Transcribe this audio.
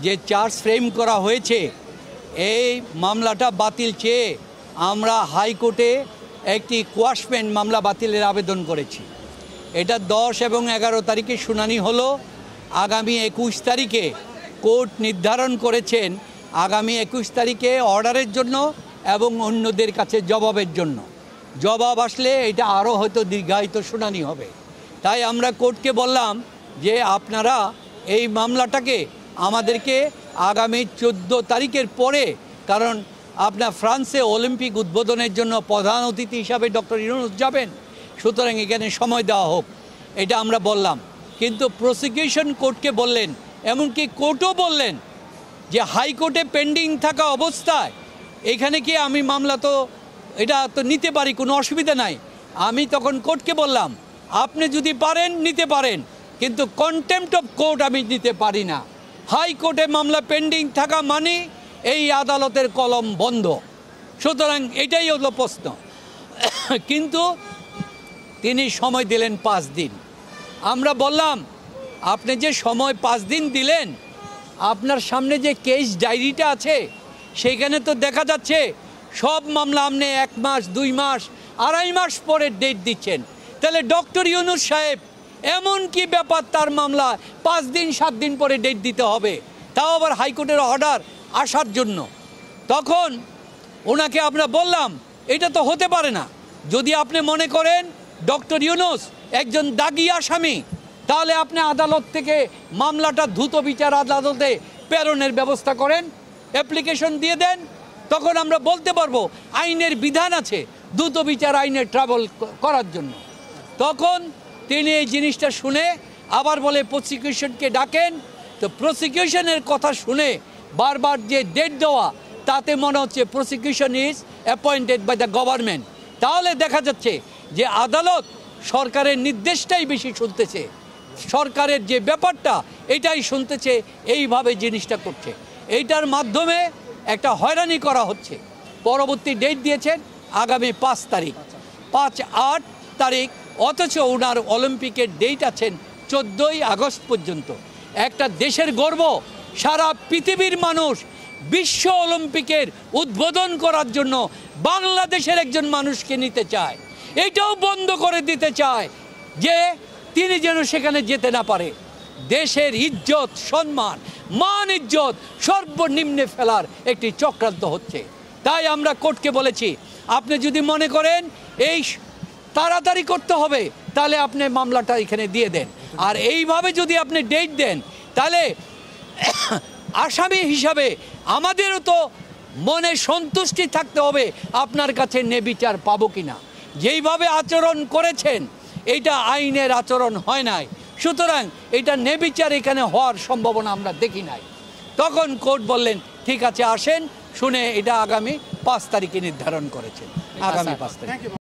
যে charge frame করা হয়েছে এই মামলাটা বাতিল চেয়ে আমরা হাইকোর্টে একটি কোয়াশমেন্ট মামলা বাতিলের আবেদন করেছি। এটা 10 এবং 11 তারিখে শুনানি হলো। আগামী 21 তারিখে কোর্ট নির্ধারণ করেছেন আগামী 21 তারিখে অর্ডারের জন্য এবং অন্যদের কাছে জবাবের জন্য। জবাব আসলে এটা আরও হয়তো দীর্ঘায়িত শুনানি হবে। তাই আমরা কোর্টকে বললাম যে আপনারা এই মামলাটাকে আমাদেরকে আগামী 14 তারিখের পরে, কারণ আপনার ফ্রান্সে অলিম্পিক উদ্বোধনের জন্য প্রধান অতিথি হিসাবে ডক্টর ইউনূস যাবেন, সুতরাং এখানে সময় দেওয়া হোক, এটা আমরা বললাম। কিন্তু প্রসিকিউশন কোর্টকে বললেন, এমনকি কোর্টও বললেন যে হাইকোর্টে পেন্ডিং থাকা অবস্থায় এখানে কি আমি মামলা তো এটা তো নিতে পারি, কোনো অসুবিধা নাই। আমি তখন কোর্টকে বললাম আপনি যদি পারেন নিতে পারেন, কিন্তু কন্টেম্পট অফ কোর্ট আমি নিতে পারি না। হাইকোর্টে মামলা পেন্ডিং থাকা মানে এই আদালতের কলম বন্ধ, সুতরাং এটাই হলো প্রশ্ন। কিন্তু তিনি সময় দিলেন 5 দিন। আমরা বললাম আপনি যে সময় 5 দিন দিলেন, আপনার সামনে যে কেস ডায়েরিটা আছে সেখানে তো দেখা যাচ্ছে সব মামলা আপনি 1 মাস 2 মাস 2.5 মাস পরে ডেট দিচ্ছেন। তাহলে ডক্টর ইউনূস সাহেব এমন কি ব্যাপার, তার মামলা 5 দিন 7 দিন পরে ডেট দিতে হবে, তাও আবার হাইকোর্টের অর্ডার আসার জন্য? তখন ওনাকে আমরা বললাম এটা তো হতে পারে না। যদি আপনি মনে করেন ডক্টর ইউনূস একজন দাগী আসামি, তাহলে আপনি আদালত থেকে মামলাটা দ্রুত বিচার আদালতে প্রেরণের ব্যবস্থা করেন, অ্যাপ্লিকেশন দিয়ে দেন। তখন আমরা বলতে পারবো আইনের বিধান আছে দ্রুত বিচার আইনের ট্রাভেল করার জন্য। তখন তিনি এই জিনিসটা শুনে আবার বলে প্রসিকিউশনকে ডাকেন। তো প্রসিকিউশনের কথা শুনে বারবার যে ডেট দেওয়া, তাতে মনে হচ্ছে prosecution is appointed by the government. তাহলে দেখা যাচ্ছে যে আদালত সরকারের নির্দেশটাই বেশি শুনতেছে, সরকারের যে ব্যাপারটা এটাই শুনতেছে, এইভাবে জিনিসটা করছে। এইটার মাধ্যমে একটা হয়রানি করা হচ্ছে। পরবর্তী ডেট দিয়েছেন আগামী 5 তারিখ, 5-8 তারিখ, অথচ ওনার অলিম্পিকের ডেট আছেন 14ই আগস্ট পর্যন্ত। একটা দেশের গর্ব, সারা পৃথিবীর মানুষ বিশ্ব অলিম্পিকের উদ্বোধন করার জন্য বাংলাদেশের একজন মানুষকে নিতে চায়। এটাও বন্ধ করে দিতে চায় যে তিনি যেন সেখানে যেতে না পারে। দেশের ইজ্জত, সম্মান, মান ইজ্জত সর্বনিম্নে ফেলার একটি চক্রান্ত হচ্ছে। তাই আমরা কোর্টকে বলেছি আপনি যদি মনে করেন এই তাড়াতাড়ি করতে হবে, তাহলে আপনি মামলাটা এখানে দিয়ে দেন। আর এইভাবে যদি আপনি ডেট দেন, তাহলে আসামি হিসাবে আমাদেরও তো মনে সন্তুষ্টি থাকতে হবে আপনার কাছে ন্যায়বিচার পাবো কিনা। যেইভাবে আচরণ করেছেন এটা আইনের আচরণ হয় নাই, সুতরাং এটা ন্যায়বিচার এখানে হওয়ার সম্ভাবনা আমরা দেখি নাই। তখন কোর্ট বললেন ঠিক আছে আসেন, শুনে এটা আগামী 5 তারিখে নির্ধারণ করেছেন, আগামী 5 তারিখ।